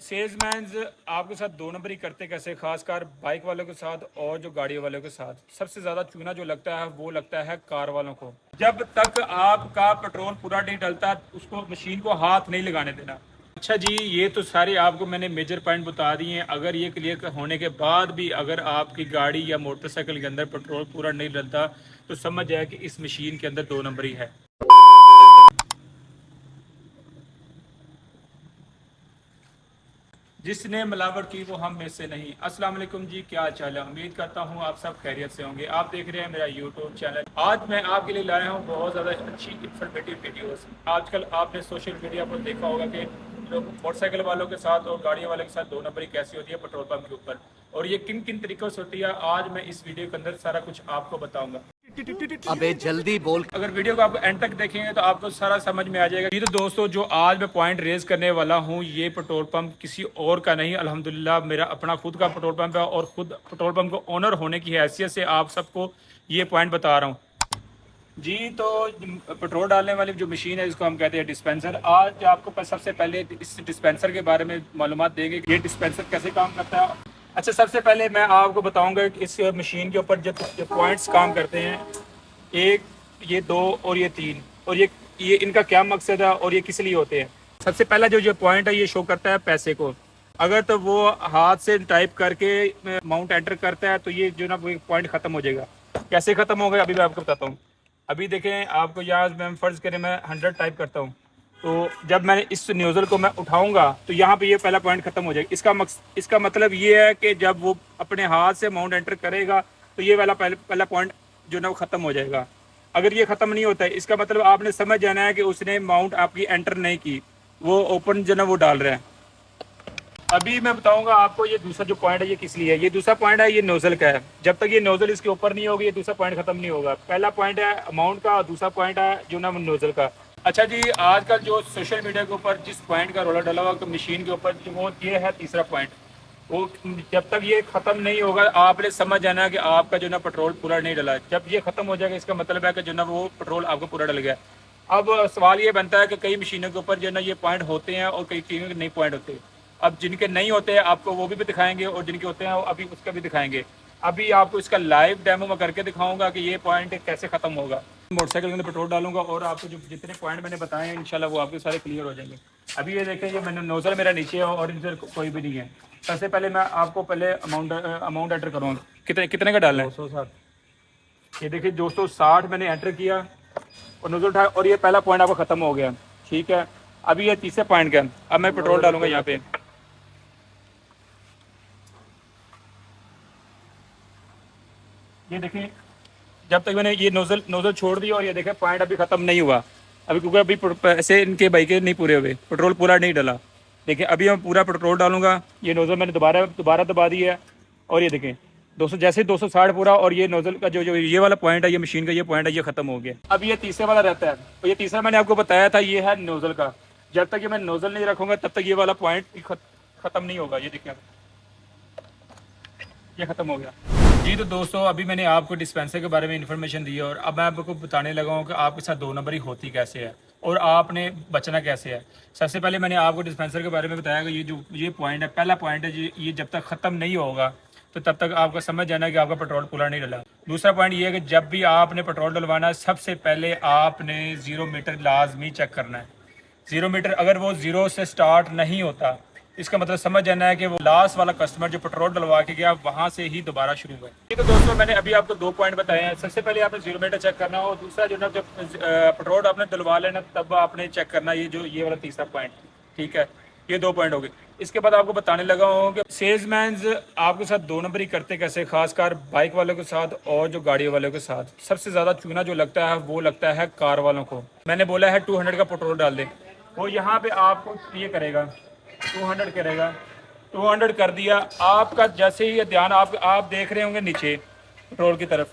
Salesman आपके साथ दो नंबरी करते कैसे, खासकर बाइक वालों के साथ और जो गाड़ी वालों के साथ सबसे ज़्यादा चूना जो लगता है वो लगता है कार वालों को। जब तक आपका पेट्रोल पूरा नहीं डलता उसको मशीन को हाथ नहीं लगाने देना। अच्छा जी, ये तो सारे आपको मैंने मेजर पॉइंट बता दिए हैं। अगर ये क्लियर होने के बाद भी अगर आपकी गाड़ी या मोटरसाइकिल के अंदर पेट्रोल पूरा नहीं डलता तो समझ जाए कि इस मशीन के अंदर दो नंबरी है। जिसने मिलावट की वो हम में से नहीं। अस्सलाम वालेकुम जी, क्या हाल चाल है? उम्मीद करता हूँ आप सब खैरियत से होंगे। आप देख रहे हैं मेरा यूट्यूब चैनल। आज मैं आपके लिए लाया हूँ बहुत ज़्यादा अच्छी इंफॉर्मेटिव वीडियोस। आजकल आपने सोशल मीडिया पर देखा होगा कि लोग मोटरसाइकिल वालों के साथ और गाड़ी वालों के साथ दो नंबरी कैसी होती है पेट्रोल पंप के ऊपर, और ये किन किन तरीक़ों से होती है आज मैं इस वीडियो के अंदर सारा कुछ आपको बताऊँगा। अबे जल्दी बोल। अगर वीडियो को आप एंड तक देखेंगे तो आपको सारा समझ में आ जाएगा। ये तो दोस्तों जो आज मैं पॉइंट रेज करने वाला हूँ ये पेट्रोल पंप किसी और का नहीं, अल्हम्दुलिल्लाह मेरा अपना खुद का पेट्रोल पंप है और खुद पेट्रोल पंप को ओनर होने की हैसियत से आप सबको ये पॉइंट बता रहा हूँ जी। तो पेट्रोल डालने वाली जो मशीन है इसको हम कहते हैं डिस्पेंसर। आज आपको सबसे पहले इस डिस्पेंसर के बारे में मालूमात देंगे कि ये डिस्पेंसर कैसे काम करता है। अच्छा, सबसे पहले मैं आपको बताऊंगा कि इस मशीन के ऊपर जो पॉइंट्स काम करते हैं, एक, ये दो और ये तीन, और ये इनका क्या मकसद है और ये किस लिए होते हैं। सबसे पहला जो पॉइंट है ये शो करता है पैसे को। अगर तो वो हाथ से टाइप करके अमाउंट एंटर करता है तो ये जो ना वो पॉइंट खत्म हो जाएगा। कैसे खत्म होगा अभी मैं आपको बताता हूँ। अभी देखें, आपको यहाँ मैं फ़र्ज़ करें मैं 100 टाइप करता हूँ, तो जब मैंने इस न्यूज़ल को मैं उठाऊंगा तो यहाँ पे ये पहला पॉइंट खत्म हो जाएगा। इसका मतलब ये है कि जब वो अपने हाथ से अमाउंट एंटर करेगा तो ये वाला पहला पॉइंट जो ना वो ख़त्म हो जाएगा। अगर ये ख़त्म नहीं होता है इसका मतलब आपने समझ जाना है कि उसने अमाउंट आपकी एंटर नहीं की, वो ओपन जो ना वो डाल रहा है। अभी मैं बताऊंगा आपको ये दूसरा जो पॉइंट है ये किस लिए है। ये दूसरा पॉइंट है ये नोजल का है। जब तक ये नोजल इसके ऊपर नहीं होगी ये दूसरा पॉइंट खत्म नहीं होगा। पहला पॉइंट है अमाउंट का और दूसरा पॉइंट है जो ना नोजल का। अच्छा जी, आजकल जो सोशल मीडिया के ऊपर जिस पॉइंट का रोला डला हुआ मशीन के ऊपर वो ये है तीसरा पॉइंट। वो जब तक ये खत्म नहीं होगा आपने समझ जाना कि आपका जो ना पेट्रोल पूरा नहीं डला। जब ये खत्म हो जाएगा इसका मतलब है कि जो ना वो पेट्रोल आपको पूरा डल गया। अब सवाल ये बनता है कि कई मशीनों के ऊपर जो ना ये पॉइंट होते हैं और कई चीज़ों के नहीं पॉइंट होते। अब जिनके नहीं होते हैं आपको वो भी दिखाएंगे और जिनके होते हैं अभी उसका भी दिखाएंगे। अभी आपको इसका लाइव डेमो में करके दिखाऊंगा कि ये पॉइंट कैसे ख़त्म होगा। मोटरसाइकिल के अंदर पेट्रोल डालूंगा और आपको जो जितने पॉइंट मैंने बताए हैं इंशाल्लाह वो आपके सारे क्लियर हो जाएंगे। अभी ये देखें, ये मैंने नोजल मेरा नीचे है और इधर कोई भी नहीं है। सबसे पहले मैं आपको पहले अमाउंट एंटर करूँगा। कितने कितने का डालना है? 260। ये देखिए 260 मैंने एंटर किया और नोजल उठाया और ये पहला पॉइंट आपका ख़त्म हो गया। ठीक है, अभी ये तीसरे पॉइंट का। अब मैं पेट्रोल डालूंगा यहाँ पे। ये देखिए, जब तक मैंने ये नोजल छोड़ दिया और ये देखें पॉइंट अभी ख़त्म नहीं हुआ। अभी क्योंकि अभी पैसे इनके बाइक के नहीं पूरे हुए, पेट्रोल पूरा नहीं डाला। देखिए अभी मैं पूरा पेट्रोल डालूंगा। ये नोजल मैंने दोबारा दबा दिया है और ये देखें 200 जैसे 260 पूरा, और ये नोजल का जो ये वाला पॉइंट है, ये मशीन का ये पॉइंट है, ये खत्म हो गया। अब ये तीसरे वाला रहता है और ये तीसरा मैंने आपको बताया था ये है नोजल का। जब तक ये मैं नोजल नहीं रखूंगा तब तक ये वाला पॉइंट खत्म नहीं होगा। ये देखिए ये खत्म हो गया जी। तो दोस्तों अभी मैंने आपको डिस्पेंसर के बारे में इंफॉर्मेशन दी है और अब मैं आपको बताने लगा हूँ कि आपके साथ दो नंबरी होती कैसे है और आपने बचना कैसे है। सबसे पहले मैंने आपको डिस्पेंसर के बारे में बताया कि ये पॉइंट है, पहला पॉइंट है ये जब तक ख़त्म नहीं होगा तो तब तक आपका समझ जाना कि आपका पेट्रोल पूरा नहीं डला। दूसरा पॉइंट ये है कि जब भी आपने पेट्रोल डलवाना है सबसे पहले आपने 0 मीटर लाजमी चेक करना है। 0 मीटर अगर वो 0 से स्टार्ट नहीं होता इसका मतलब समझ जाना है कि वो लास्ट वाला कस्टमर जो पेट्रोल डलवा के गया वहाँ से ही दोबारा शुरू हुआ। ठीक है दोस्तों, मैंने अभी आपको 2 पॉइंट बताए हैं। सबसे पहले आपने 0 मीटर चेक करना और दूसरा जो ना जब पेट्रोल आपने डलवा लेना तब आपने चेक करना ये वाला तीसरा पॉइंट। ठीक है, ये 2 पॉइंट हो गए। इसके बाद आपको बताने लगा हूँ कि सेल्समैन आपके साथ दो नंबरी करते कैसे, खासकर बाइक वालों के साथ और जो गाड़ी वालों के साथ सबसे ज़्यादा चूना जो लगता है वो लगता है कार वालों को। मैंने बोला है 200 का पेट्रोल डाल दे, वो यहाँ पे आपको ये करेगा 200 करेगा। 200 कर दिया आपका। जैसे ही ये ध्यान आप देख रहे होंगे नीचे पेट्रोल की तरफ,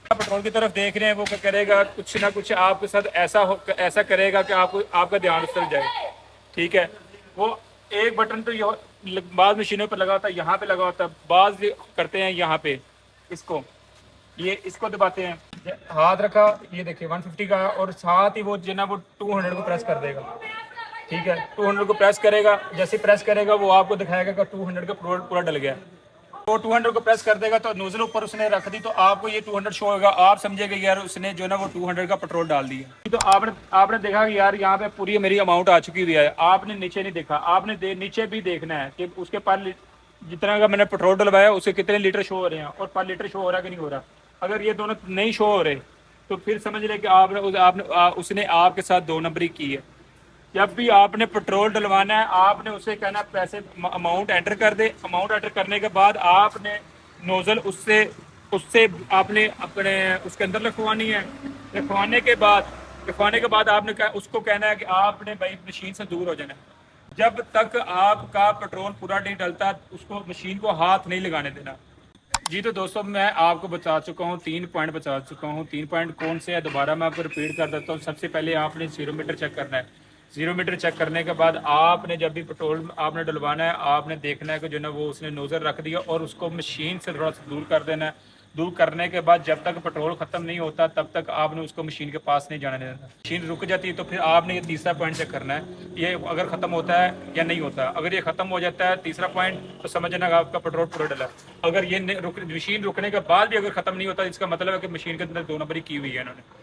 पेट्रोल की तरफ देख रहे हैं, वो क्या करेगा कुछ ना कुछ आपके साथ ऐसा करेगा कि आपका ध्यान उस तरफ जाए। ठीक है, वो एक बटन तो बाद मशीनों पर लगा होता है, यहाँ पे लगा होता है, बाज करते हैं यहाँ पे इसको दबाते हैं, हाथ रखा, ये देखिए 150 का, और साथ ही वो जो ना वो 200 को प्रेस कर देगा। ठीक है, 200 को प्रेस करेगा, जैसे प्रेस करेगा वो आपको दिखाएगा कि 200 का पूरा डल गया। तो 200 को प्रेस कर देगा तो नोजल ऊपर उसने रख दी, तो आपको ये 200 शो होगा। आप समझेगा यार उसने जो ना वो 200 का पेट्रोल डाल दिया। तो आपने देखा कि यार यहाँ पे पूरी मेरी अमाउंट आ चुकी हुई है। आपने नीचे नहीं देखा, आपने नीचे भी देखना है कि उसके पर जितना का मैंने पेट्रोल डलवाया उसके कितने लीटर शो हो रहे हैं और पर लीटर शो हो रहा है कि नहीं हो रहा। अगर ये दोनों नहीं शो हो रहे तो फिर समझ लें कि उसने आपके साथ दो नंबरी की है। जब भी आपने पेट्रोल डलवाना है आपने उसे कहना पैसे अमाउंट एंटर कर दे। अमाउंट एंटर करने के बाद आपने नोजल उससे उससे आपने अपने उसके अंदर रखवानी है। रखवाने के बाद आपने उसको कहना है कि आपने भाई मशीन से दूर हो जाना है। जब तक आपका पेट्रोल पूरा नहीं डलता उसको मशीन को हाथ नहीं लगाने देना। जी तो दोस्तों मैं आपको बता चुका हूँ 3 पॉइंट बता चुका हूँ। 3 पॉइंट कौन से है दोबारा मैं आपको रिपीट कर देता हूँ। सबसे पहले आपने जीरो मीटर चेक करना है। जीरो मीटर चेक करने के बाद आपने जब भी पेट्रोल आपने डलवाना है आपने देखना है कि जो ना वो उसने नोजल रख दिया और उसको मशीन से थोड़ा सा दूर कर देना है। दूर करने के बाद जब तक पेट्रोल खत्म नहीं होता तब तक आपने उसको मशीन के पास नहीं जाने देना। मशीन रुक जाती है तो फिर आपने ये तीसरा पॉइंट चेक करना है ये अगर खत्म होता है या नहीं होता। अगर ये खत्म हो जाता है तीसरा पॉइंट तो समझना आपका पेट्रोल पूरा डला है। अगर ये मशीन रुकने के बाद भी अगर खत्म नहीं होता इसका मतलब है कि मशीन के अंदर दो नंबरी की हुई है इन्होंने।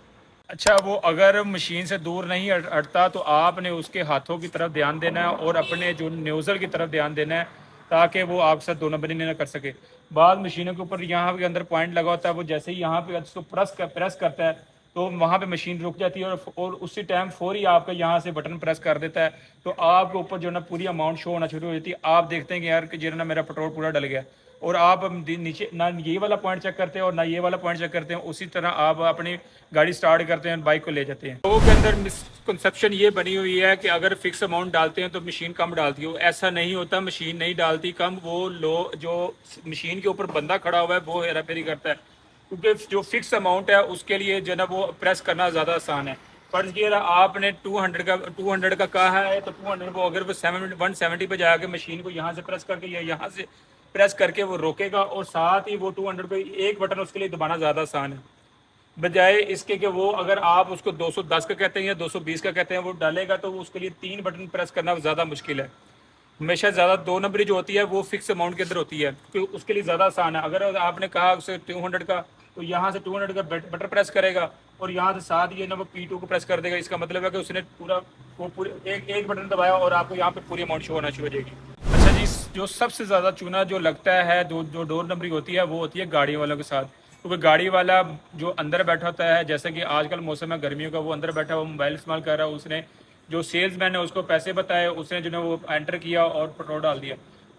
अच्छा वो अगर मशीन से दूर नहीं हटता तो आपने उसके हाथों की तरफ ध्यान देना है और अपने जो नोजल की तरफ ध्यान देना है ताकि वो आपके साथ दो नंबरी नहीं कर सके। बाद मशीनों के ऊपर यहाँ के अंदर पॉइंट लगा होता है वो जैसे ही यहाँ पे उसको प्रेस करता है तो वहाँ पे मशीन रुक जाती है और उसी टाइम फौरी आपका यहाँ से बटन प्रेस कर देता है तो आपके ऊपर जो ना पूरी अमाउंट शो होना शुरू हो जाती है। आप देखते हैं कि यार कि जो ना मेरा पेट्रोल पूरा डल गया और आप नीचे ना ये वाला पॉइंट चेक करते हैं और ना ये वाला पॉइंट चेक करते हैं। उसी तरह आप अपनी गाड़ी स्टार्ट करते हैं बाइक को ले जाते हैं। लोगों के अंदर मिसकंसेप्शन ये बनी हुई है कि अगर फिक्स अमाउंट डालते हैं तो मशीन कम डालती है। ऐसा नहीं होता, मशीन नहीं डालती कम। वो जो मशीन के ऊपर बंदा खड़ा हुआ है वो हेरा फेरी करता है क्योंकि जो फिक्स अमाउंट है उसके लिए जो ना वो प्रेस करना ज़्यादा आसान है। फर्ज किया आपने 200 का कहा है तो 200 को अगर वो 170 पे जाके मशीन को यहाँ से प्रेस करके या यहाँ से प्रेस करके वो रोकेगा और साथ ही वो 200 पे एक बटन उसके लिए दबाना ज़्यादा आसान है बजाय इसके कि वो अगर आप उसको 210 का कहते हैं या 220 का कहते हैं वो डालेगा तो उसके लिए 3 बटन प्रेस करना ज़्यादा मुश्किल है। हमेशा ज़्यादा दो नंबरी जो होती है वो फिक्स अमाउंट के अंदर होती है क्योंकि उसके लिए ज़्यादा आसान है। अगर आपने कहा उसे 200 का तो यहाँ से 200 का बटन प्रेस करेगा और यहाँ से साथ ये ना वो P2 को प्रेस कर देगा। इसका मतलब है कि उसने पूरे एक बटन दबाया और आपको यहाँ पे पूरी अमाउंट शो होना शुरू हो जाएगी। अच्छा जी, जो सबसे ज़्यादा चूना जो लगता है जो डोर नंबरी होती है वो होती है गाड़ी वालों के साथ। क्योंकि गाड़ी वाला जो अंदर बैठा होता है जैसे कि आजकल मौसम है गर्मियों का, वो अंदर बैठा हुआ मोबाइल इस्तेमाल कर रहा है। उसने जो सेल्समैन है उसको पैसे बताए, उसने जो है वो एंटर किया और पेट्रोल डाल दिया।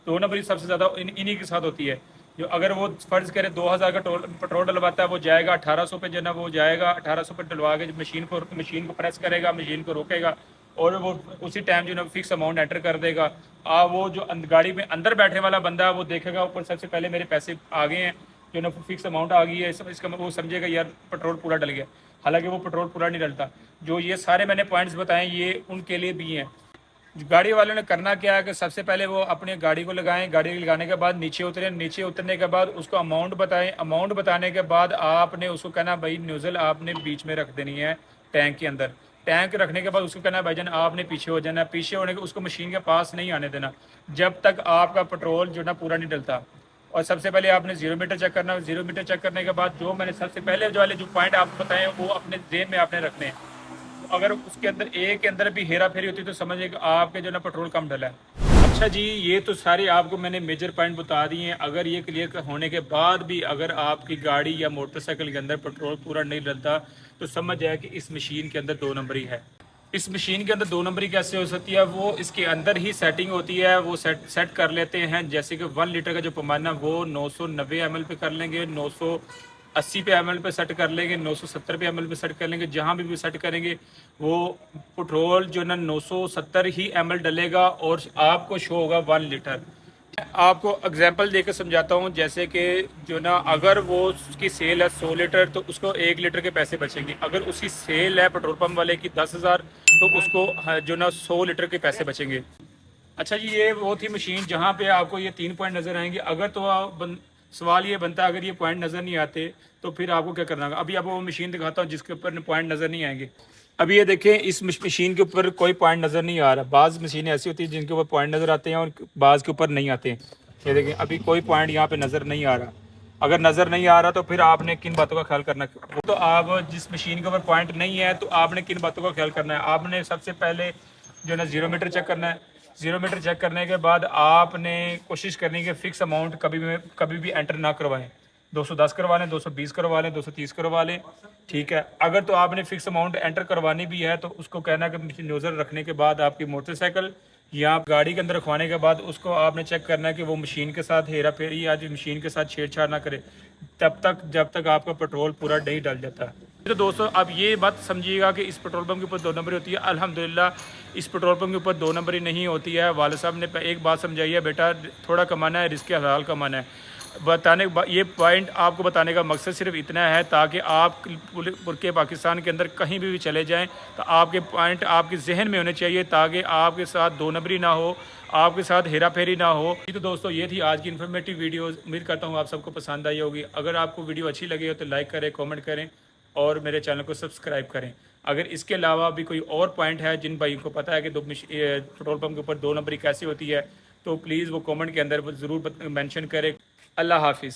दो नंबरी सबसे ज़्यादा इन्हीं के साथ होती है। जो अगर वो फर्ज करे 2000 का पेट्रोल डलवाता है वो जाएगा 1800 पे जो ना वो जाएगा 1800 पे डलवा के मशीन को प्रेस करेगा, मशीन को रोकेगा और वो उसी टाइम जो ना फिक्स अमाउंट एंटर कर देगा। वो जो गाड़ी में अंदर बैठने वाला बंदा है वो देखेगा ऊपर सबसे पहले मेरे पैसे आ गए हैं जो ना फिक्स अमाउंट आ गई है, इसका वो समझेगा यार पेट्रोल पूरा डल गया। हालांकि वो पेट्रोल पूरा नहीं डलता। जो ये सारे मैंने पॉइंट्स बताए ये उनके लिए भी हैं। गाड़ी वालों ने करना क्या है कि सबसे पहले वो अपनी गाड़ी को लगाएं, गाड़ी लगाने के बाद नीचे उतरें, नीचे उतरने के बाद उसको अमाउंट बताएं। अमाउंट बताने के बाद आपने उसको कहना भाई नोजल आपने बीच में रख देनी है टैंक के अंदर। टैंक रखने के बाद उसको कहना भाईजान आपने पीछे हो जाना। पीछे होने के उसको मशीन के पास नहीं आने देना जब तक आपका पेट्रोल जो ना पूरा नहीं डलता। और सबसे पहले आपने जीरो मीटर चेक करना है। जीरो मीटर चेक करने के बाद जो मैंने सबसे पहले जो वाले जो पॉइंट आपको बताए वो अपने जेब में आपने रखने हैं। अगर उसके अंदर एक के अंदर भी हेरा फेरी होती है तो समझिए कि आपके जो ना पेट्रोल कम डला है। अच्छा जी, ये तो सारे आपको मैंने मेजर पॉइंट बता दिए हैं। अगर ये क्लियर होने के बाद भी अगर आपकी गाड़ी या मोटरसाइकिल के अंदर पेट्रोल पूरा नहीं डलता तो समझ जाए कि इस मशीन के अंदर दो नंबरी है। इस मशीन के अंदर दो नंबरी कैसे हो सकती है? वो इसके अंदर ही सेटिंग होती है, वो सेट कर लेते हैं। जैसे कि 1 लीटर का जो पैमाना वो 990 ml पे कर लेंगे, 980 पे ml पे सेट कर लेंगे, 970 पे ml पे सेट कर लेंगे। जहाँ भी सेट करेंगे वो पेट्रोल जो ना 970 ही ml डलेगा और आपको शो होगा 1 लीटर। आपको एग्जांपल देकर समझाता हूँ। जैसे कि जो ना अगर वो उसकी सेल है 100 लीटर तो उसको 1 लीटर के पैसे बचेंगे। अगर उसकी सेल है पेट्रोल पंप वाले की 10,000 तो उसको जो ना 100 लीटर के पैसे बचेंगे। अच्छा जी, ये वो थी मशीन जहाँ पे आपको ये 3 पॉइंट नज़र आएंगे। अगर तो सवाल ये बनता है अगर ये पॉइंट नज़र नहीं आते तो फिर आपको क्या करना होगा। अभी आपको वो मशीन दिखाता हूँ जिसके ऊपर पॉइंट नज़र नहीं आएंगे। अभी ये देखें, इस मशीन के ऊपर कोई पॉइंट नज़र नहीं आ रहा। बाज़ मशीनें ऐसी होती हैं जिनके ऊपर पॉइंट नज़र आते हैं और बाज़ के ऊपर नहीं आते हैं। ये देखें, अभी कोई पॉइंट यहाँ पे नज़र नहीं आ रहा। अगर नज़र नहीं आ रहा तो फिर आपने किन बातों का ख्याल करना है? तो आप जिस मशीन के ऊपर पॉइंट नहीं है तो आपने किन बातों का ख्याल करना है? आपने सबसे पहले जो है ना 0 मीटर चेक करना है। 0 मीटर चेक करने के बाद आपने कोशिश करनी है कि फ़िक्स अमाउंट कभी भी एंटर ना करवाएं। 210 करवा लें, 220 करवा लें, 230 करवा लें, ठीक है। अगर तो आपने फिक्स अमाउंट एंटर करवानी भी है तो उसको कहना है कि नोज़र रखने के बाद आपकी मोटरसाइकिल या गाड़ी के अंदर रखवाने के बाद उसको आपने चेक करना है कि वो मशीन के साथ हेरा फेरी या जो मशीन के साथ छेड़छाड़ ना करे तब तक, जब तक आपका पेट्रोल पूरा नहीं डल जाता। तो दोस्तों अब ये बात समझिएगा कि इस पेट्रोल पंप के ऊपर 2 नंबरी होती है। अल्हम्दुलिल्लाह इस पेट्रोल पंप के ऊपर 2 नंबरी नहीं होती है। वाले साहब ने एक बात समझाई है, बेटा थोड़ा कमाना है, रिस्क हलाल कमाना है। ये पॉइंट आपको बताने का मकसद सिर्फ इतना है ताकि आप पूरे पाकिस्तान के अंदर कहीं भी चले जाएं तो आपके पॉइंट आपके जहन में होने चाहिए ताकि आपके साथ 2 नंबरी ना हो, आपके साथ हेरा फेरी ना हो। तो दोस्तों ये थी आज की इन्फॉर्मेटिव वीडियो। उम्मीद करता हूँ आप सबको पसंद आई होगी। अगर आपको वीडियो अच्छी लगी हो तो लाइक करें, कमेंट करें और मेरे चैनल को सब्सक्राइब करें। अगर इसके अलावा भी कोई और पॉइंट है जिन भाइयों को पता है कि पेट्रोल पंप के ऊपर 2 नंबरी कैसी होती है तो प्लीज़ वो कमेंट के अंदर ज़रूर मेंशन करें। अल्लाह हाफिज़।